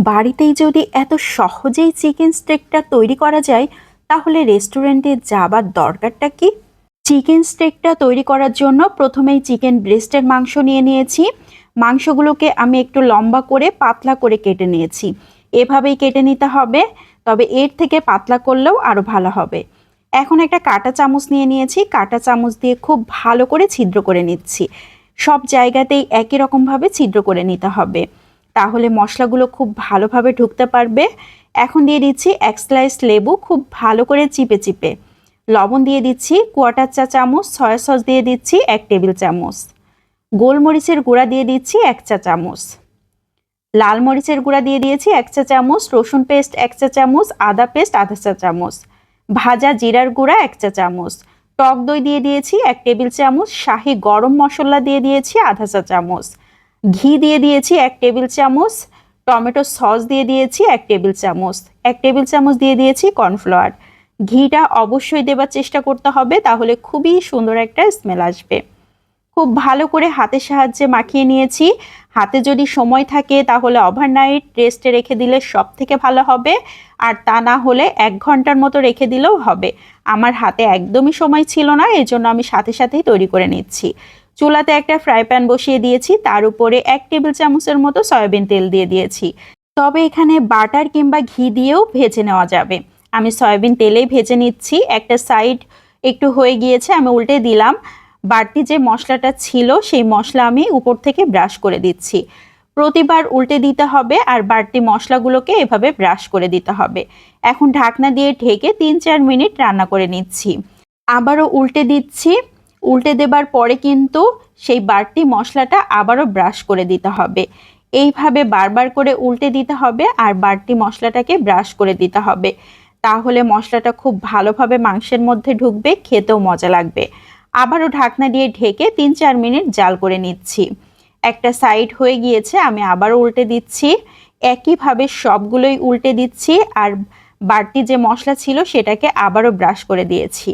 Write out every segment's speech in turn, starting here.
বাড়িতেই যদি এত সহজেই চিকেন স্টেকটা তৈরি করা যায়, তাহলে রেস্টুরেন্টে যাবার দরকারটা কি? চিকেন স্টেকটা তৈরি করার জন্য প্রথমেই চিকেন ব্রেস্টের মাংস নিয়ে নিয়েছি। মাংসগুলোকে আমি একটু লম্বা করে পাতলা করে কেটে নিয়েছি। এভাবেই কেটে নিতে হবে, তবে এর থেকে পাতলা করলেও আরও ভালো হবে। এখন একটা কাঁটা চামচ নিয়ে নিয়েছি, কাঁটা চামচ দিয়ে খুব ভালো করে ছিদ্র করে নিচ্ছি। সব জায়গাতেই একই রকমভাবে ছিদ্র করে নিতে হবে, তাহলে মশলাগুলো খুব ভালোভাবে ঢুকতে পারবে। এখন দিয়ে দিচ্ছি এক স্লাইস লেবু, খুব ভালো করে চিপে চিপে। লবণ দিয়ে দিচ্ছি কোয়ার্টার চা চামচ, সয়া সস দিয়ে দিচ্ছি 1 টেবিল চামচ, গোলমরিচের গুঁড়া দিয়ে দিচ্ছি 1 চা চামচ, লাল মরিচের গুঁড়া দিয়ে দিয়েছি 1 চা চামচ, রসুন পেস্ট 1 চা চামচ, আদা পেস্ট আধা চা চামচ, ভাজা জিরার গুঁড়া 1 চা চামচ, টক দই দিয়ে দিয়েছি 1 টেবিল চামচ, শাহি গরম মশলা দিয়ে দিয়েছি আধা চা চামচ, ঘি দিয়ে দিয়েছি 1 টেবিল চামচ, টমেটো সস দিয়ে দিয়েছি 1 টেবিল চামচ, 1 টেবিল চামচ দিয়ে দিয়েছি কর্নফ্লাওয়ার। ঘিটা অবশ্যই দেবার চেষ্টা করতে হবে, তাহলে খুবই সুন্দর একটা স্মেল আসবে। খুব ভালো করে হাতের সাহায্যে মাখিয়ে নিয়েছি। হাতে যদি সময় থাকে তাহলে ওভারনাইট রেস্টে রেখে দিলে সব থেকে ভালো হবে, আর তা না হলে 1 ঘন্টার মতো রেখে দিলেও হবে। আমার হাতে একদমই সময় ছিল না, এই জন্য আমি সাথে সাথেই তৈরি করে নিচ্ছি। চুলাতে একটা ফ্রাই প্যান বসিয়ে দিয়েছি, তার উপরে 1 টেবিল চামচের মতো সয়াবিন তেল দিয়ে দিয়েছি। তবে এখানে বাটার কিংবা ঘি দিয়েও ভেজে নেওয়া যাবে। আমি সয়াবিন তেলেই ভেজে নিচ্ছি। একটা সাইড একটু হয়ে গিয়েছে, আমি উল্টে দিলাম। বাড়তি যে মশলাটা ছিল সেই মশলা আমি উপর থেকে ব্রাশ করে দিচ্ছি। প্রতিবার উল্টে দিতে হবে আর বাড়তি মশলাগুলোকে এভাবে ব্রাশ করে দিতে হবে। এখন ঢাকনা দিয়ে ঢেকে 3-4 মিনিট রান্না করে নিচ্ছি। আবারও উল্টে দিচ্ছি। উল্টে দেবার পরে কিন্তু সেই বাড়তি মশলাটা আবারও ব্রাশ করে দিতে হবে। এইভাবে বারবার করে উল্টে দিতে হবে আর বাড়তি মশলাটাকে ব্রাশ করে দিতে হবে, তাহলে মশলাটা খুব ভালোভাবে মাংসের মধ্যে ঢুকবে, খেতেও মজা লাগবে। আবারও ঢাকনা দিয়ে ঢেকে 3-4 মিনিট জাল করে নিচ্ছি। একটা সাইড হয়ে গিয়েছে, আমি আবারও উল্টে দিচ্ছি। একইভাবে সবগুলোই উল্টে দিচ্ছি আর বাড়তি যে মশলা ছিল সেটাকে আবারও ব্রাশ করে দিয়েছি।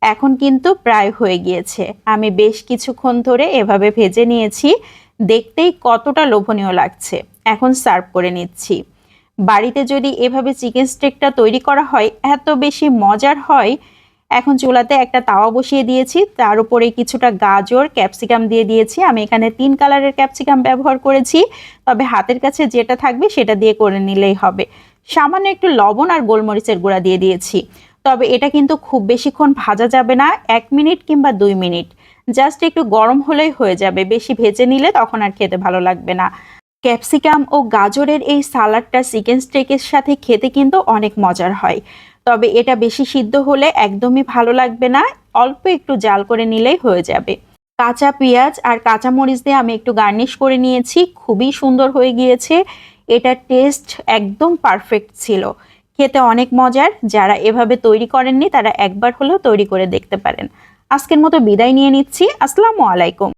এখন কিন্তু প্রায় হয়ে গিয়েছে। আমি বেশ কিছুক্ষণ ধরে এভাবে ভেজে নিয়েছি, দেখতেই কতটা লোভনীয় লাগছে। এখন সার্ভ করে নিচ্ছি। বাড়িতে যদি এভাবে চিকেন স্টেকটা তৈরি করা হয়, এত বেশি মজার হয়। এখন চুলাতে একটা তাওয়া বসিয়ে দিয়েছি, তার উপরে কিছুটা গাজর ক্যাপসিকাম দিয়ে দিয়েছি। আমি এখানে 3 কালারের ক্যাপসিকাম ব্যবহার করেছি, তবে হাতের কাছে যেটা থাকবে সেটা দিয়ে করে নিলেই হবে। সামান্য একটু লবণ আর গোলমরিচের গুঁড়া দিয়ে দিয়েছি। তবে এটা কিন্তু খুব বেশিক্ষণ ভাজা যাবে না, 1 মিনিট কিংবা 2 মিনিট, জাস্ট একটু গরম হলেই হয়ে যাবে। বেশি ভেজে নিলে তখন আর খেতে ভালো লাগবে না। ক্যাপসিকাম ও গাজরের এই সালাডটা চিকেন স্টেকের সাথে খেতে কিন্তু অনেক মজার হয়, তবে এটা বেশি সিদ্ধ হলে একদমই ভালো লাগবে না। অল্প একটু জাল করে নিলেই হয়ে যাবে। কাঁচা পেঁয়াজ আর কাঁচা মরিচ দিয়ে আমি একটু গার্নিশ করে নিয়েছি, খুবই সুন্দর হয়ে গিয়েছে। এটা টেস্ট একদম পারফেক্ট ছিল, খেতে অনেক মজার। যারা এভাবে তৈরি করেননি তারা একবার হলেও তৈরি করে দেখতে পারেন। আজকের মতো বিদায় নিয়ে নিচ্ছি। আসসালামু আলাইকুম।